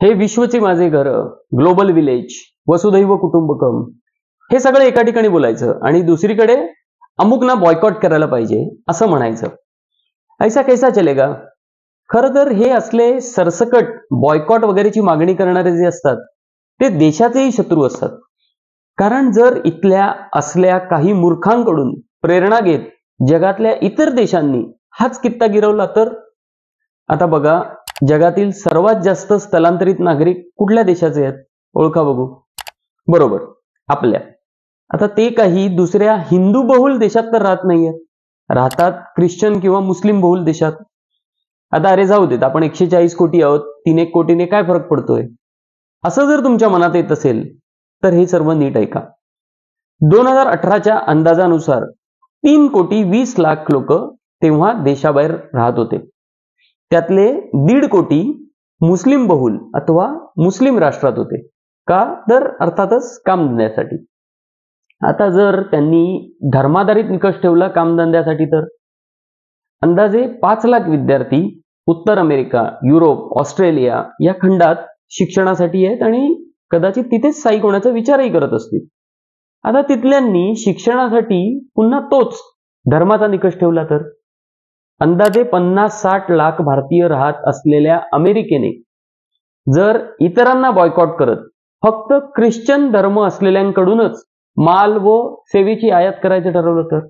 हे विश्वचे माझे घर, ग्लोबल विलेज, वसुधैव कुटुंबकम, हे सगळं एका ठिकाणी बोलायचं आणि दुसरीकडे अमुकना बॉयकॉट करायला पाहिजे असं म्हणायचं. ऐसा कैसा चलेगा? खरं तर हे असले सरसकट बॉयकॉट वगैरेची मागणी करणारे जे असतात ते देशाचेही शत्रू असतात. कारण जर इथल्या असल्या काही मूर्खांकडून प्रेरणा घेत जगातल्या इतर देशांनी हाच कित्ता गिरवला तर? आता बघा, जगातील सर्वात जास्त स्थलांतरित नागरिक कुठल्या देशाचे आहेत? ओळखा बघू. बरोबर, आपल्या. आता ते काही दुसऱ्या हिंदू बहुल देशात तर राहत नाहीयेत, राहतात ख्रिश्चन किंवा मुस्लिम बहुल देशात. आता अरे जाऊ देत, आपण 140 कोटी आहोत, 3-1 कोटीने काय फरक पडतोय, असं जर तुमच्या मनात येत असेल तर हे सर्व नीट ऐका. 2018च्या अंदाजानुसार 3,20,00,000 लोक तेव्हा देशाबाहेर राहत होते. त्यातले 1.5 कोटी मुस्लिम बहुल अथवा मुस्लिम राष्ट्रात होते. का? तर अर्थातच कामधंद्यासाठी. आता जर त्यांनी धर्माधारित निकष ठेवला कामधंद्यासाठी तर अंदाजे 5 लाख विद्यार्थी उत्तर अमेरिका, युरोप, ऑस्ट्रेलिया या खंडात शिक्षणासाठी आहेत आणि कदाचित तिथेच स्थायिक होण्याचा विचारही करत असतील. आता तिथल्यांनी शिक्षणासाठी पुन्हा तोच धर्माचा निकष ठेवला तर अंदाजे 50-60 लाख भारतीय राहत असलेल्या अमेरिकेने जर इतरांना बॉयकॉट करत फक्त ख्रिश्चन धर्म असलेल्यांकडूनच माल व सेवेची आयात करायचं ठरवलं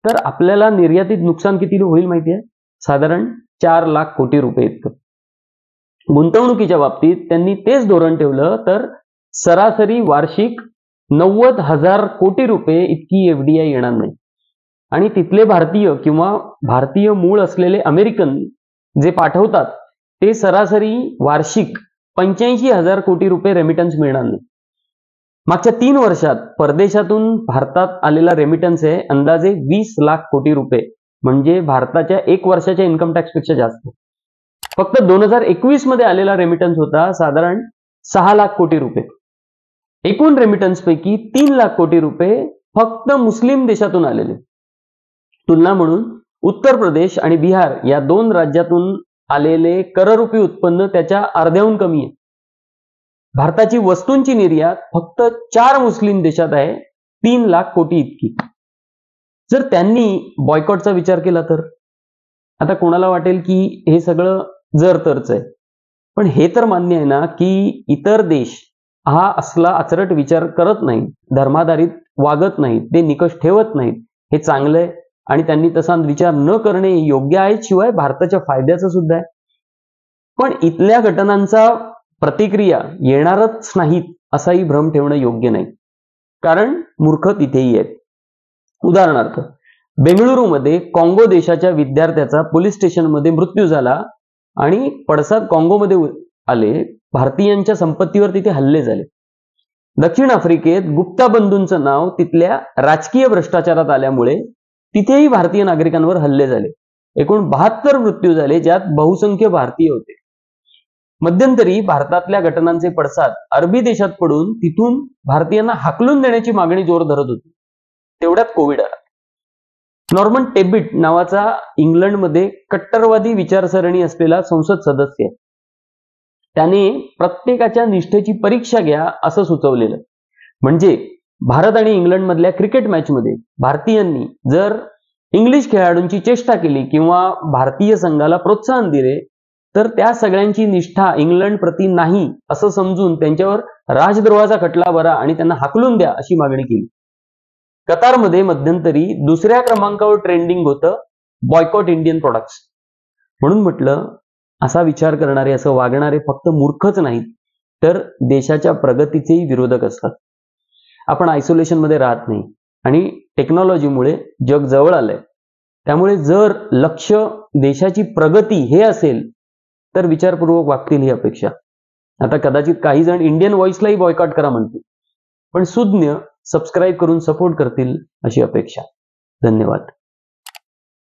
तर आपल्याला निर्यातीत नुकसान किती होईल माहितीये? साधारण 4 लाख कोटी रुपये इतकं. गुंतवणुकीच्या बाबतीत त्यांनी तेच धोरण ठेवलं तर सरासरी वार्षिक 90,000 कोटी रुपये इतकी FDI येणार नाही. आणि तिथले भारतीय किंवा भारतीय मूळ असलेले अमेरिकन जे पाठवतात ते सरासरी वार्षिक 85,000 कोटी रुपये रेमिटन्स मिळणार नाही. मागच्या 3 वर्षात परदेशातून भारतात आलेला रेमिटन्स आहे अंदाजे 20 लाख कोटी रुपये, म्हणजे भारताच्या 1 वर्षाच्या इन्कम टॅक्स पेक्षा जास्त. फक्त 2021 मध्ये आलेला रेमिटन्स होता साधारण 6 लाख कोटी रुपये. एकूण रेमिटन्स पैकी 3 लाख कोटी रुपये फक्त मुस्लिम देशातून आलेले. तुलना म्हणून उत्तर प्रदेश आणि बिहार या 2 राज्यातून आलेले कररूपी उत्पन्न त्याच्या अर्ध्याहून कमी आहे. भारताची वस्तूंची निर्यात फक्त 4 मुस्लिम देशात आहे 3 लाख कोटी इतकी. जर त्यांनी बॉयकॉटचा विचार केला तर आता कोणाला वाटेल की हे सगळं जर तरच आहे, पण हे तर मान्य आहे ना की इतर देश हा असला अचरट विचार करत नाहीत, धर्माधारित वागत नाहीत, ते निकष ठेवत नाहीत. हे चांगलं आहे आणि त्यांनी तसा विचार न करणे योग्य आहे, शिवाय भारताच्या फायद्याचं सुद्धा आहे. पण इथल्या घटनांचा प्रतिक्रिया येणारच नाहीत असाही भ्रम ठेवणं योग्य नाही, कारण मूर्ख तिथेही आहेत. उदाहरणार्थ, बेंगळुरूमध्ये काँगो देशाच्या विद्यार्थ्याचा पोलीस स्टेशनमध्ये मृत्यू झाला आणि पडसाद काँगोमध्ये आले. भारतीयांच्या संपत्तीवर तिथे हल्ले झाले. दक्षिण आफ्रिकेत गुप्ता बंधूंचं नाव तिथल्या राजकीय भ्रष्टाचारात आल्यामुळे तिथेही भारतीय नागरिकांवर हल्ले झाले. एकूण 72 मृत्यू झाले, ज्यात बहुसंख्य भारतीय होते. मध्यंतरी भारतातल्या घटनांचे पडसाद अरबी देशात पडून तिथून भारतीयांना हाकलून देण्याची मागणी जोर धरत होती. तेवढ्यात कोविड आला. नॉर्मन टेबिट नावाचा इंग्लंडमध्ये कट्टरवादी विचारसरणी असलेला संसद सदस्य, त्याने प्रत्येकाच्या निष्ठेची परीक्षा घ्या असं सुचवलेलं. म्हणजे भारत आणि इंग्लंड मधल्या क्रिकेट मॅच मध्ये भारतीयांनी जर इंग्लिश खेळाडूंची चेष्टा केली किंवा भारतीय संघाला प्रोत्साहन दिले तर त्या सगळ्यांची निष्ठा इंग्लंड प्रती नाही असं समजून त्यांच्यावर राजद्रोहाचा खटला भरा आणि त्यांना हाकलून द्या अशी मागणी केली. कतारमध्ये मध्यंतरी 2ऱ्या क्रमांकावर ट्रेंडिंग होतं बॉयकॉट इंडियन प्रोडक्ट्स. म्हणून म्हटलं, असा विचार करणारे, असं वागणारे फक्त मूर्खच नाहीत तर देशाच्या प्रगतीचेही विरोधक असतात. आपण आयसोलेशन मध्ये राहत नाही आणि टेक्नॉलॉजीमुळे जग जवळ आलंय. त्यामुळे जर लक्ष देशाची प्रगती हे असेल तर विचारपूर्वक वागतील ही अपेक्षा. आता कदाचित काही जण इंडियन व्हॉइसलाही बॉयकॉट करा म्हणतील, पण सुज्ञ सबस्क्राईब करून सपोर्ट करतील अशी अपेक्षा. धन्यवाद.